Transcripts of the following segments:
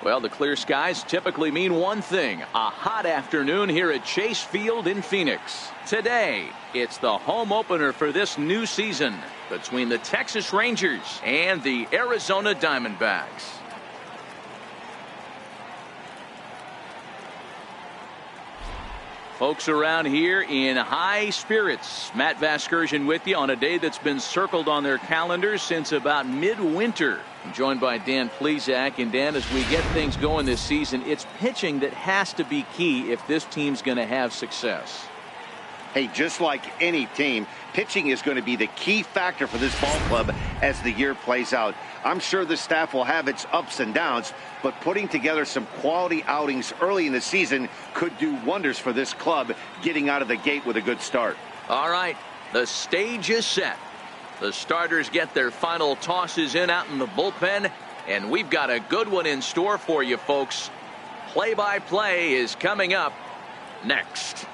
Well, the clear skies typically mean one thing: a hot afternoon here at Chase Field in Phoenix. Today, it's the home opener for this new season between the Texas Rangers and the Arizona Diamondbacks. Folks around here in high spirits. Matt Vasgersian with you on a day that's been circled on their calendars since about midwinter. I'm joined by Dan Plesac. And Dan, as we get things going this season, it's pitching that has to be key if this team's going to have success. Hey, just like any team, pitching is going to be the key factor for this ball club as the year plays out. I'm sure the staff will have its ups and downs, but putting together some quality outings early in the season could do wonders for this club getting out of the gate with a good start. All right, the stage is set. The starters get their final tosses in out in the bullpen, and we've got a good one in store for you folks. Play-by-play is coming up next.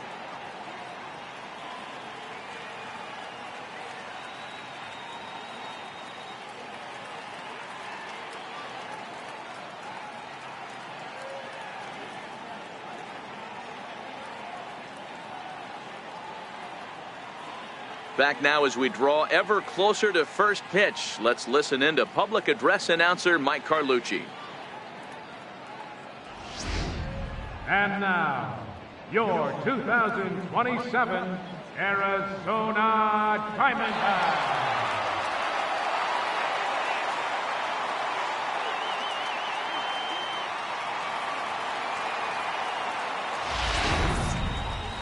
Back now as we draw ever closer to first pitch. Let's listen in to public address announcer Mike Carlucci. And now, your 2027 Arizona Diamondbacks.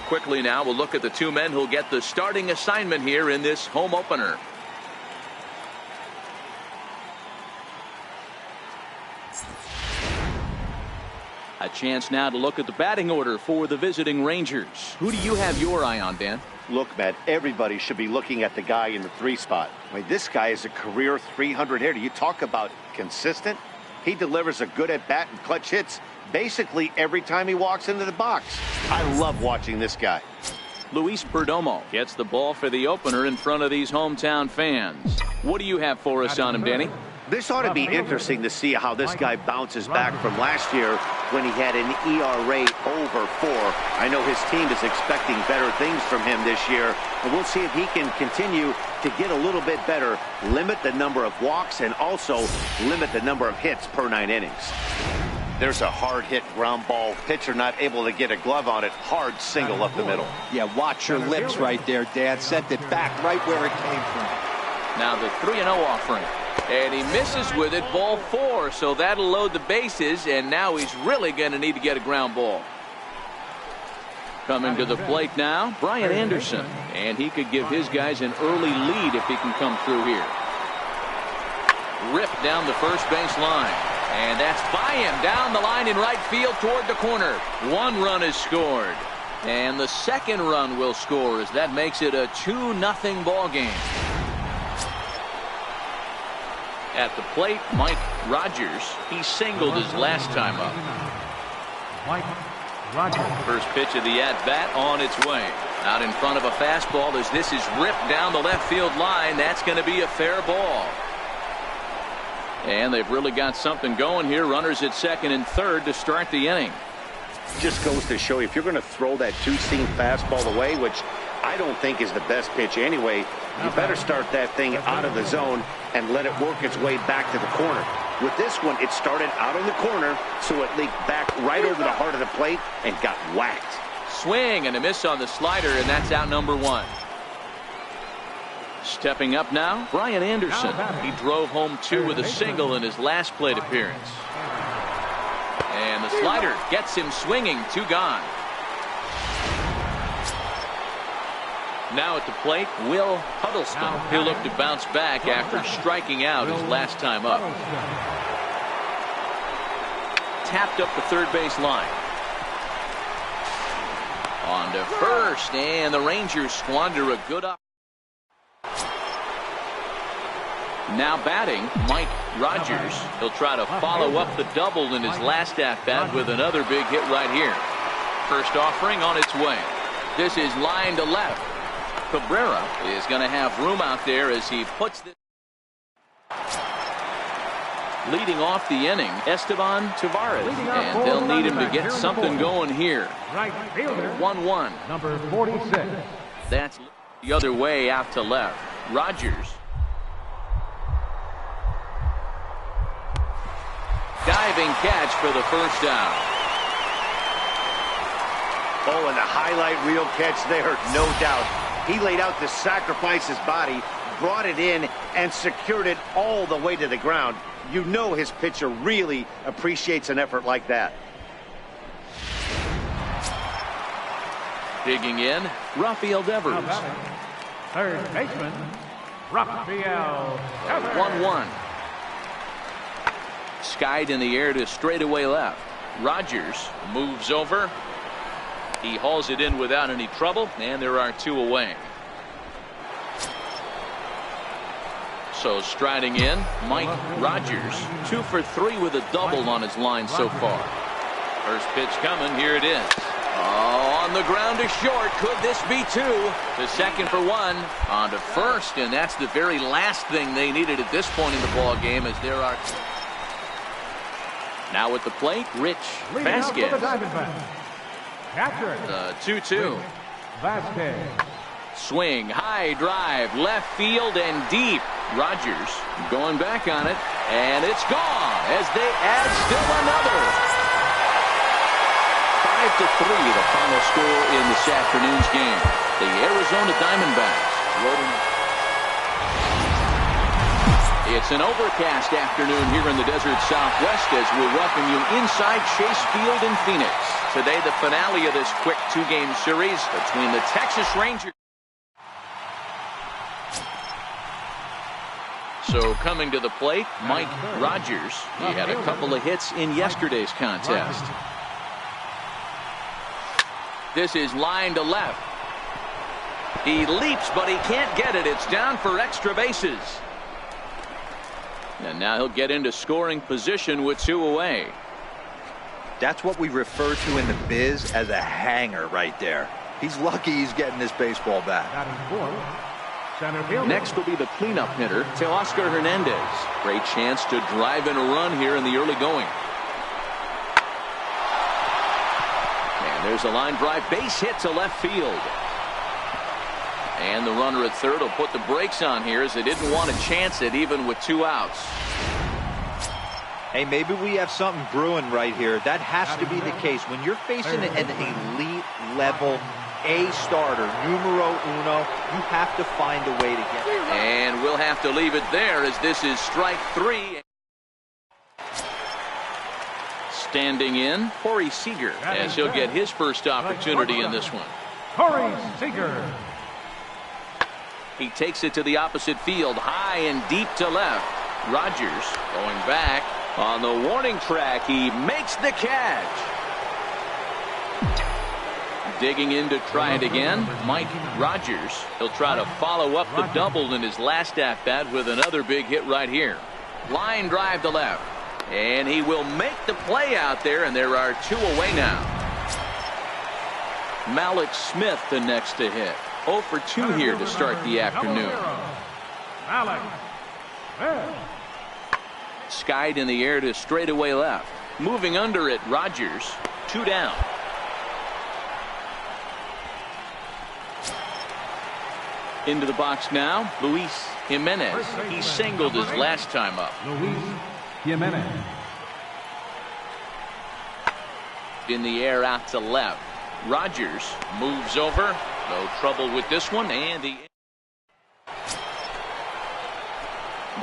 Quickly now, we'll look at the two men who'll get the starting assignment here in this home opener. A chance now to look at the batting order for the visiting Rangers. Who do you have your eye on, Dan? Look, Matt, everybody should be looking at the guy in the 3 spot. I mean, this guy is a career 300 hitter. You talk about consistent. He delivers a good at-bat and clutch hits basically every time he walks into the box. I love watching this guy. Luis Perdomo gets the ball for the opener in front of these hometown fans. What do you have for us on him, Danny? This ought to be interesting to see how this guy bounces back from last year when he had an ERA over 4. I know his team is expecting better things from him this year, and we'll see if he can continue to get a little bit better, limit the number of walks, and also limit the number of hits per 9 innings. There's a hard hit ground ball. Pitcher not able to get a glove on it. Hard single up the middle. Yeah, watch your lips right there, Dad. Sent it back right where it came from. Now the 3-0 offering. And he misses with it, ball 4. So that'll load the bases, and now he's really going to need to get a ground ball. Coming to the plate now, Brian Anderson. And he could give his guys an early lead if he can come through here. Ripped down the first base line. And that's by him down the line in right field toward the corner. 1 run is scored. And the second run will score as that makes it a 2-0 ball game. At the plate, Mike Rogers. He singled his last time up. Mike Rogers. First pitch of the at-bat on its way. Out in front of a fastball as this is ripped down the left field line. That's going to be a fair ball. And they've really got something going here. Runners at second and third to start the inning. Just goes to show you, if you're going to throw that 2-seam fastball away, which I don't think is the best pitch anyway, you better start that thing out of the zone and let it work its way back to the corner. With this one, it started out on the corner, so it leaked back right over the heart of the plate and got whacked. Swing and a miss on the slider, and that's out number 1. Stepping up now, Brian Anderson. He drove home 2 with a single in his last plate appearance. And the slider gets him swinging. 2 gone. Now at the plate, Will Huddleston. He'll look to bounce back after striking out his last time up. Tapped up the third base line. On to first, and the Rangers squander a good opportunity. Now batting, Mike Rogers. He'll try to follow up the double in his last at-bat with another big hit right here. First offering on its way. This is line to left. Cabrera is going to have room out there as he puts this. Leading off the inning, Esteban Tavares. And they'll need him to get something going here. Right fielder. 1-1. Number 46. That's the other way out to left. Rogers. Diving catch for the first down. Oh, and the highlight reel catch there, no doubt. He laid out to sacrifice his body, brought it in, and secured it all the way to the ground. You know his pitcher really appreciates an effort like that. Digging in, Rafael Devers. Third baseman, Rafael Devers. 1-1. Skied in the air to straightaway left. Rogers moves over. He hauls it in without any trouble, and there are 2 away. So striding in, Mike Rogers, 2 for 3 with a double on his line so far. First pitch coming, here it is. Oh, on the ground to short. Could this be 2? To second for 1. On to first, and that's the very last thing they needed at this point in the ball game, as there are. Now at the plate, Rich Vasquez. Catcher. The 2-2. Vasquez. Swing, high drive, left field and deep. Rogers going back on it, and it's gone as they add still another. 5-3, the final score in this afternoon's game. The Arizona Diamondbacks rolling. It's an overcast afternoon here in the desert Southwest as we welcome you inside Chase Field in Phoenix. Today, the finale of this quick 2-game series between the Texas Rangers. So coming to the plate, Mike Rogers. He had a couple of hits in yesterday's contest. This is line to left. He leaps, but he can't get it. It's down for extra bases. And now he'll get into scoring position with 2 away. That's what we refer to in the biz as a hanger right there. He's lucky he's getting this baseball back. Next will be the cleanup hitter, Teoscar Hernandez. Great chance to drive in a run here in the early going. And there's a line drive base hit to left field. And the runner at third will put the brakes on here as they didn't want to chance it even with 2 outs. Hey, maybe we have something brewing right here. That has to be the case. When you're facing an elite level A starter, numero uno, you have to find a way to get it. And we'll have to leave it there as this is strike 3. Standing in, Corey Seager, as he'll get his first opportunity in this one. Corey Seager. He takes it to the opposite field, high and deep to left. Rogers going back on the warning track. He makes the catch. Digging in to try it again, Mike Rogers. He'll try to follow up the double in his last at-bat with another big hit right here. Line drive to left. And he will make the play out there, and there are 2 away now. Malik Smith the next to hit. 0 for 2 here to start the afternoon. Skied in the air to straightaway left. Moving under it, Rogers. 2 down. Into the box now, Luis Jimenez. He singled his last time up. Luis Jimenez. In the air out to left. Rogers moves over. No trouble with this one. And the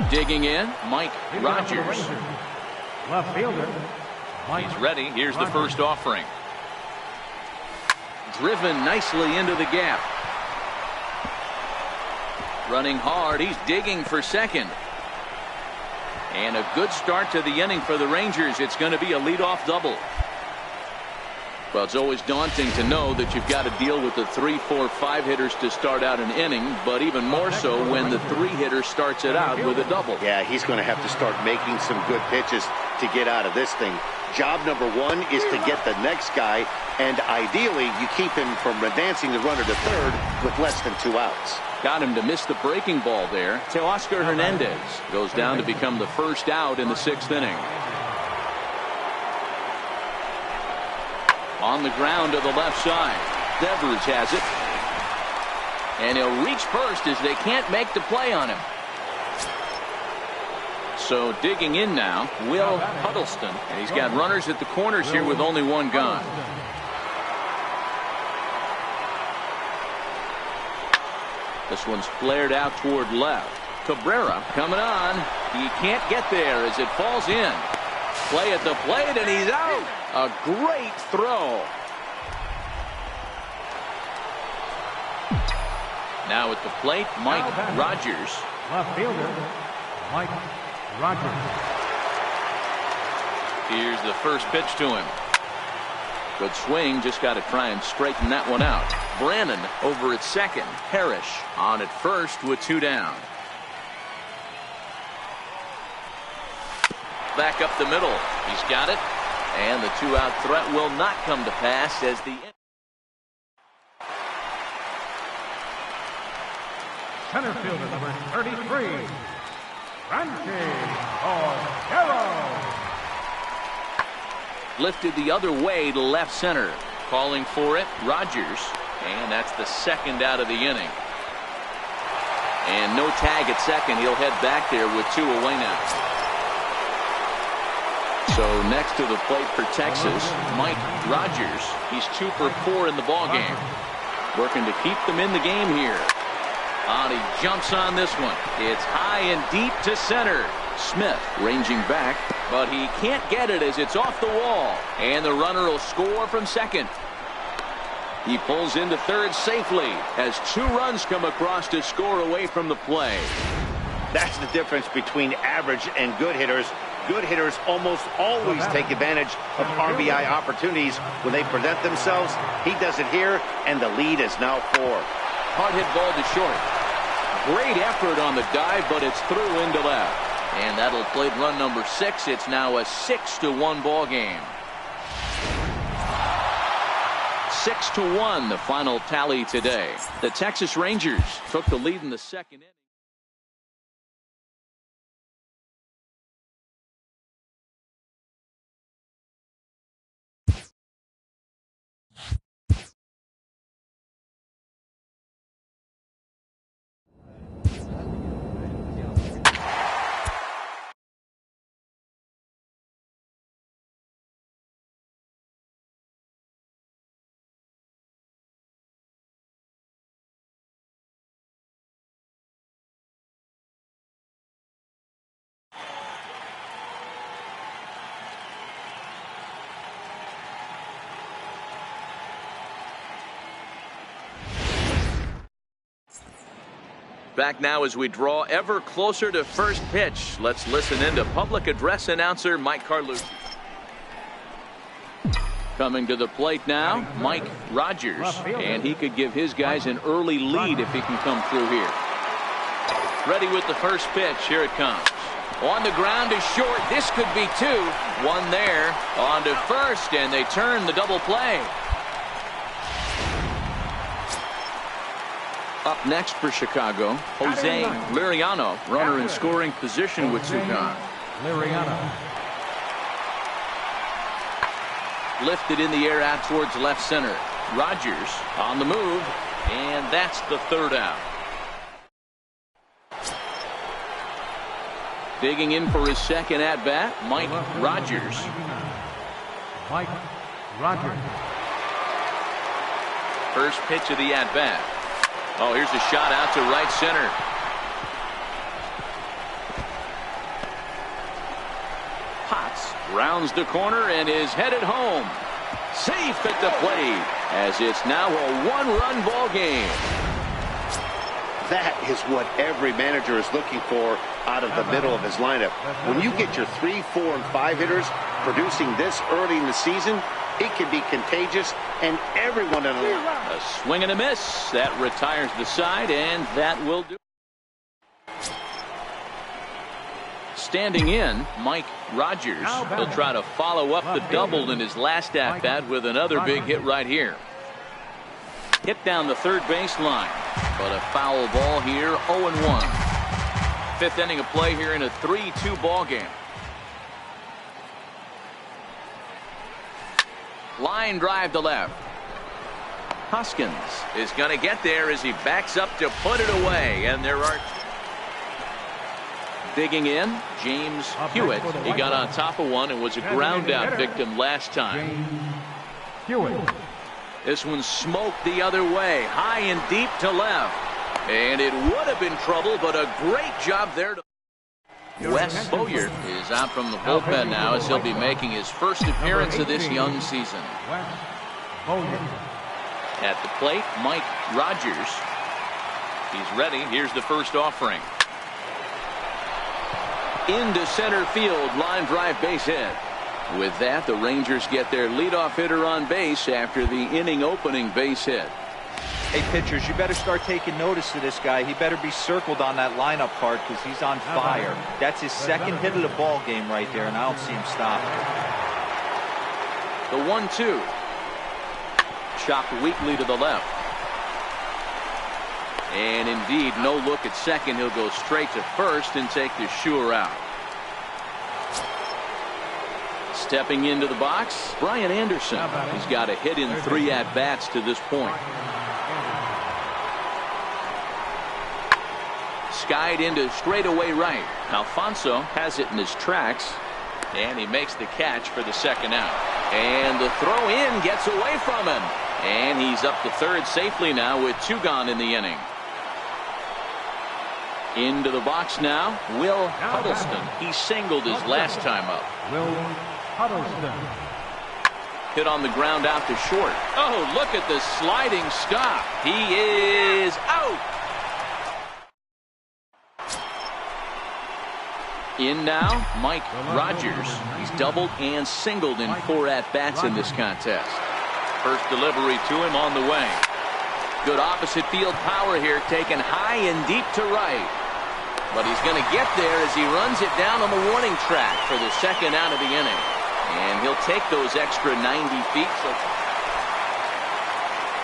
digging in, Mike Rogers. Left fielder. He's ready. Here's the first offering. Driven nicely into the gap. Running hard. He's digging for second. And a good start to the inning for the Rangers. It's going to be a leadoff double. Well, it's always daunting to know that you've got to deal with the 3, 4, 5 hitters to start out an inning, but even more so when the 3 hitter starts it out with a double. Yeah, he's going to have to start making some good pitches to get out of this thing. Job number one is to get the next guy, and ideally you keep him from advancing the runner to third with less than 2 outs. Got him to miss the breaking ball there. Teoscar Hernandez goes down to become the first out in the 6th inning. On the ground to the left side. Devers has it. And he'll reach first as they can't make the play on him. So digging in now, Will Huddleston. And he's got runners at the corners here with only one gone. This one's flared out toward left. Cabrera coming on. He can't get there as it falls in. Play at the plate, and he's out. A great throw. Now at the plate, Mike Rogers. Left fielder, Mike Rogers. Here's the first pitch to him. Good swing, just got to try and straighten that one out. Brannon over at second. Parrish on at first with 2 down. Back up the middle. He's got it. And the 2-out threat will not come to pass as the Center fielder number 33, Frankie Cordero. lifted the other way to left center. Calling for it, Rogers. And that's the 2nd out of the inning. And no tag at second. He'll head back there with 2 away now. So next to the plate for Texas, Mike Rogers. He's 2 for 4 in the ballgame. Working to keep them in the game here. And he jumps on this one. It's high and deep to center. Smith ranging back, but he can't get it as it's off the wall. And the runner will score from second. He pulls into third safely as 2 runs come across to score away from the play. That's the difference between average and good hitters. Good hitters almost always take advantage of RBI opportunities when they present themselves. He does it here, and the lead is now 4. Hard hit ball to short. Great effort on the dive, but it's through into left. And that'll play run number 6. It's now a 6-1 ball game. 6-1 the final tally today. The Texas Rangers took the lead in the 2nd inning. Back now as we draw ever closer to first pitch. Let's listen in to public address announcer Mike Carlucci. Coming to the plate now, Mike Rogers. And he could give his guys an early lead if he can come through here. Ready with the first pitch. Here it comes. On the ground to short. This could be 2. 1 there. On to first, and they turn the double play. Up next for Chicago, Jose Liriano, runner in scoring position with 2 gone. Liriano. Lifted in the air out towards left center. Rogers on the move, and that's the 3rd out. Digging in for his 2nd at-bat, Mike Rogers. Mike Rogers. First pitch of the at-bat. Oh, here's a shot out to right center. Potts rounds the corner and is headed home. Safe at the plate as it's now a 1-run ball game. That is what every manager is looking for out of the middle of his lineup. When you get your 3, 4, and 5 hitters producing this early in the season, it can be contagious, and everyone in the line. A swing and a miss. That retires the side, and that will do. Standing in, Mike Rogers. He'll try to follow up the double in his last at-bat with another big hit right here. Hit down the third baseline, but a foul ball here, 0-1. Fifth inning of play here in a 3-2 ball game. Line drive to left. Hoskins is going to get there as he backs up to put it away, and there are digging in James Hewitt. He got on top of one and was a ground out victim last time. This one smoked the other way, high and deep to left, and it would have been trouble, but a great job there. Wes Boyer is out from the bullpen now as he'll be making his first appearance of this young season. At the plate, Mike Rogers. He's ready. Here's the first offering. Into center field, line drive, base hit. With that, the Rangers get their leadoff hitter on base after the inning opening base hit. Hey, pitchers, you better start taking notice of this guy. He better be circled on that lineup card because he's on fire. That's his second hit of the ball game right there, and I don't see him stopping. The 1-2. Chopped weakly to the left. And indeed, no look at second. He'll go straight to first and take the sure out. Stepping into the box, Brian Anderson. He's got a hit in 3 at-bats to this point. Skied into straightaway right. Alfonso has it in his tracks, and he makes the catch for the second out. And the throw in gets away from him, and he's up to third safely now with 2 gone in the inning. Into the box now, Will Huddleston. He singled his last time up. Will Huddleston. Hit on the ground out to short. Oh, look at the sliding stop. He is out. In now, Mike Rogers. He's doubled and singled in 4 at-bats in this contest. First delivery to him on the way. Good opposite field power here, taken high and deep to right. But he's going to get there as he runs it down on the warning track for the second out of the inning. And he'll take those extra 90 feet. So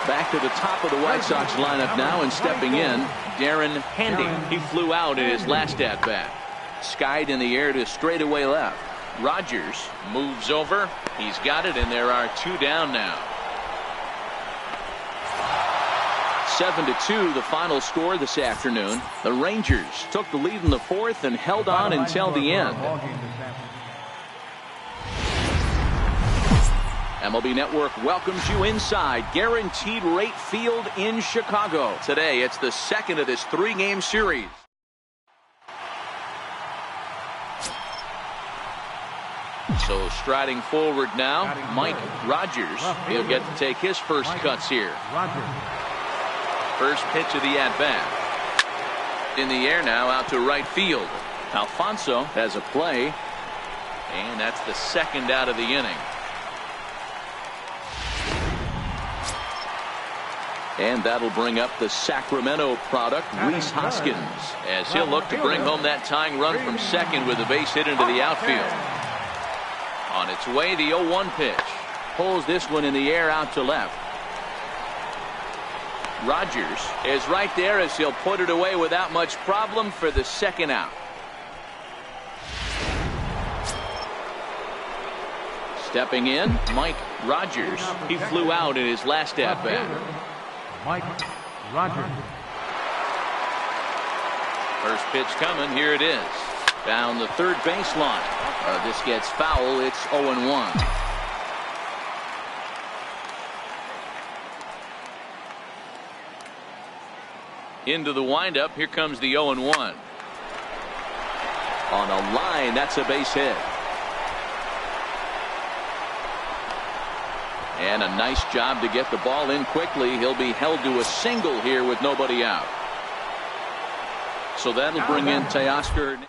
back to the top of the White Sox lineup now, and stepping in, Darren Handy. He flew out in his last at-bat. Skied in the air to straightaway left. Rogers moves over. He's got it, and there are 2 down now. 7-2 the final score this afternoon. The Rangers took the lead in the 4th and held on until the end. MLB Network welcomes you inside Guaranteed Rate Field in Chicago. Today it's the second of this 3-game series. So striding forward now, Mike Rogers. He'll get to take his first cuts here. First pitch of the at-bat. In the air now, out to right field. Alfonso has a play, and that's the second out of the inning. And that'll bring up the Sacramento product, Rhys Hoskins, as he'll look to bring home that tying run from second with a base hit into the outfield. On its way, the 0-1 pitch. Pulls this one in the air out to left. Rogers is right there as he'll put it away without much problem for the second out. Stepping in, Mike Rogers. He flew out in his last at-bat. Mike Rogers. First pitch coming. Here it is. Down the third baseline. This gets foul. It's 0-1. Into the windup. Here comes the 0-1. On a line. That's a base hit. And a nice job to get the ball in quickly. He'll be held to a single here with nobody out. So that'll bring in Teoscar.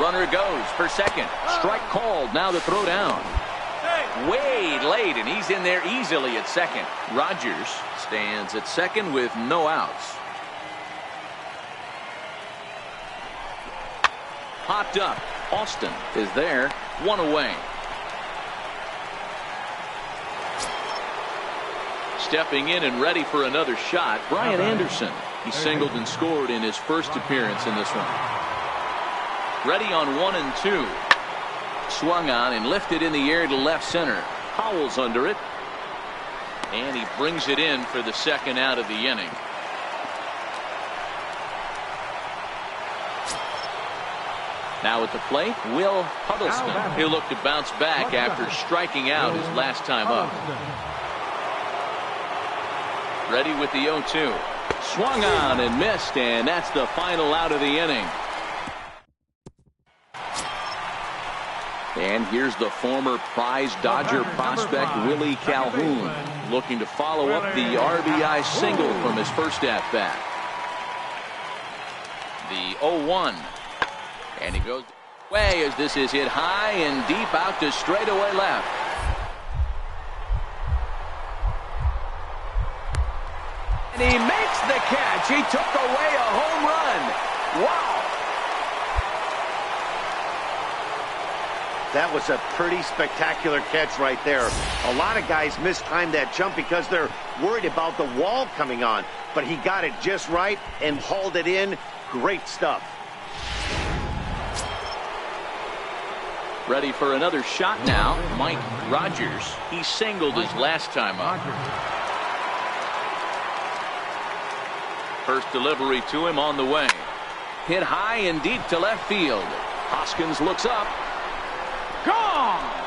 Runner goes for second. Strike called. Now the throw down. Way late, and he's in there easily at second. Rogers stands at second with no outs. Popped up. Austin is there. One away. Stepping in and ready for another shot, Brian Anderson. He singled and scored in his first appearance in this one. Ready on 1-2. Swung on and lifted in the air to left center. Howells under it. And he brings it in for the second out of the inning. Now at the plate, Will Huddleston. He'll look to bounce back after striking out his last time up. Ready with the 0-2. Swung on and missed, and that's the final out of the inning. And here's the former prize Dodger prospect Willie Calhoun looking to follow up the RBI single from his first at-bat. The 0-1. And he goes away as this is hit high and deep out to straightaway left. And he makes the catch. He took away a home run. Wow. That was a pretty spectacular catch right there. A lot of guys mistime that jump because they're worried about the wall coming on. But he got it just right and hauled it in. Great stuff. Ready for another shot now. Mike Rogers. He singled his last time up. First delivery to him on the way. Hit high and deep to left field. Hoskins looks up. Gone!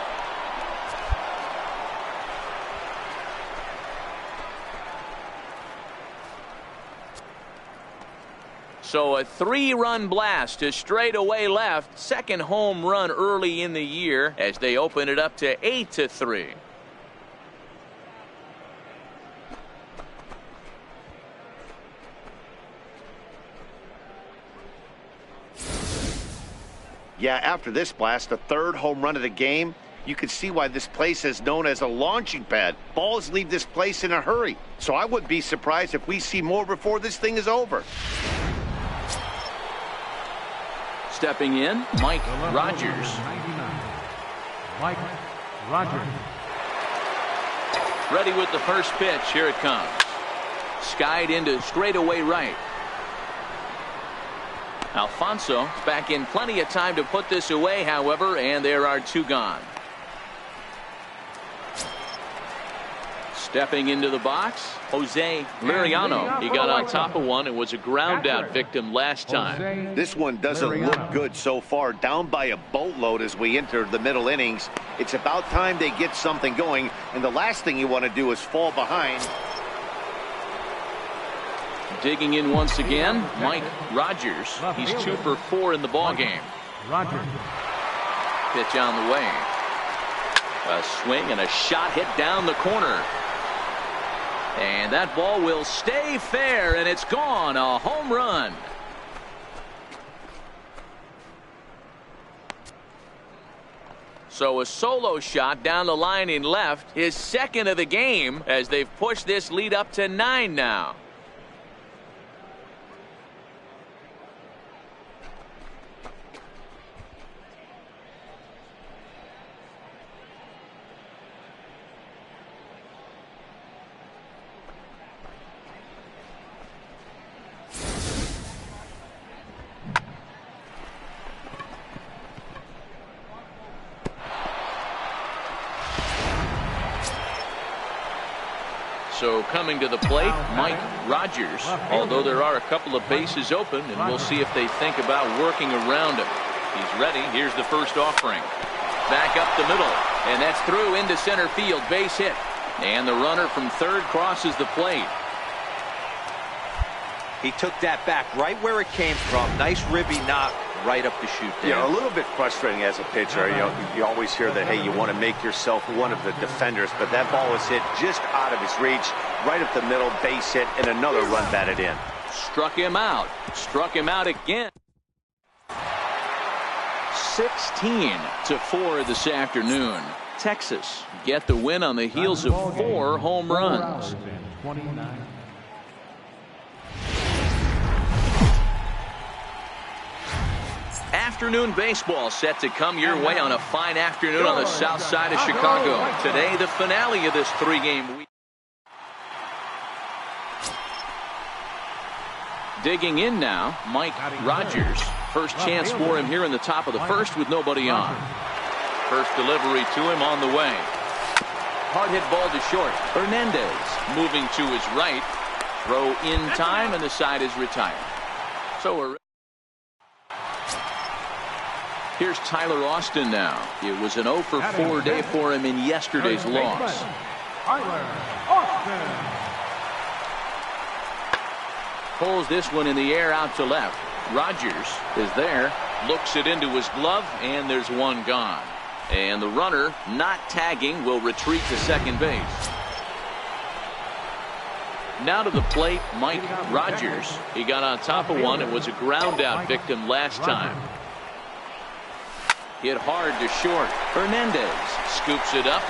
So a 3-run blast to straightaway left. Second home run early in the year as they open it up to 8-3. Yeah, after this blast, the third home run of the game, you can see why this place is known as a launching pad. Balls leave this place in a hurry. So I wouldn't be surprised if we see more before this thing is over. Stepping in, Mike Rogers. Mike Rogers. Ready with the first pitch. Here it comes. Skied into straightaway right. Alfonso back in plenty of time to put this away, however, and there are 2 gone. Stepping into the box, Jose Liriano. He got on top of one and was a ground out victim last time. This one doesn't look good so far. Down by a boatload as we enter the middle innings. It's about time they get something going, and the last thing you want to do is fall behind. Digging in once again, Mike Rogers. He's 2 for 4 in the ballgame. Rogers. Pitch on the way. A swing and a shot hit down the corner. And that ball will stay fair, and it's gone. A home run. So a solo shot down the line in left, his second of the game, as they've pushed this lead up to 9 now. So coming to the plate, Mike Rogers, although there are a couple of bases open, and we'll see if they think about working around him. He's ready. Here's the first offering. Back up the middle, and that's through into center field. Base hit. And the runner from third crosses the plate. He took that back right where it came from. Nice ribby knock right up the chute there. Yeah, a little bit frustrating as a pitcher. You always hear that, hey, you want to make yourself one of the defenders, but that ball was hit just out of his reach, right up the middle, base hit, and another run batted in. Struck him out. Struck him out again. 16-4 this afternoon. Texas get the win on the heels of 4 home runs. Afternoon baseball set to come your way on a fine afternoon on the south side of Chicago. Today, the finale of this 3-game week. Digging in now, Mike Rogers. First chance for him here in the top of the first with nobody on. First delivery to him on the way. Hard hit ball to short. Hernandez moving to his right. Throw in time, and the side is retired. So we're here's Tyler Austin now. It was an 0 for 4 day for him in yesterday's loss. Tyler Austin. Pulls this one in the air out to left. Rogers is there. Looks it into his glove, and there's one gone. And the runner, not tagging, will retreat to second base. Now to the plate, Mike Rogers. He got on top of one and was a ground out victim last time. Hit hard to short. Hernandez scoops it up.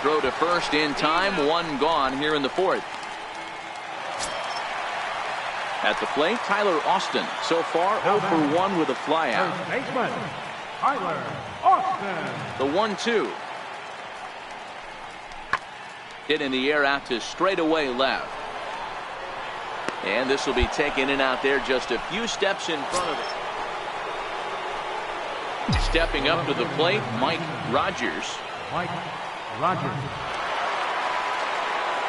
Throw to first in time. One gone here in the fourth. At the plate, Tyler Austin. So far, 0 for 1 with a flyout. Baseman, Tyler Austin. The 1-2. Hit in the air out to straightaway left. And this will be taken in out there just a few steps in front of it. Stepping up to the plate, Mike Rogers. Mike Rogers.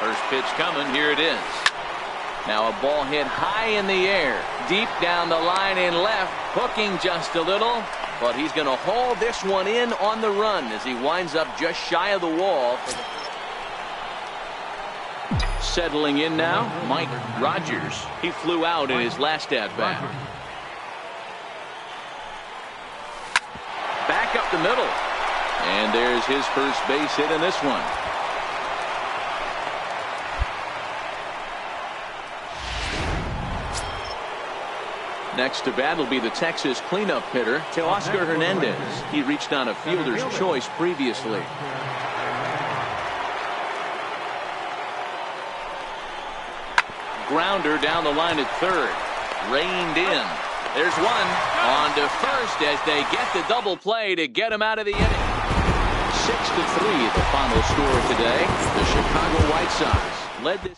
First pitch coming. Here it is. Now a ball hit high in the air. Deep down the line in left. Hooking just a little. But he's going to haul this one in on the run as he winds up just shy of the wall. Settling in now, Mike Rogers. He flew out in his last at-bat. Back up the middle. And there's his first base hit in this one. Next to bat will be the Texas cleanup hitter, Teoscar Hernandez. He reached on a fielder's choice previously. Grounder down the line at third. Reined in. There's one. On to first as they get the double play to get him out of the inning. 6-3 the final score today. The Chicago White Sox led this.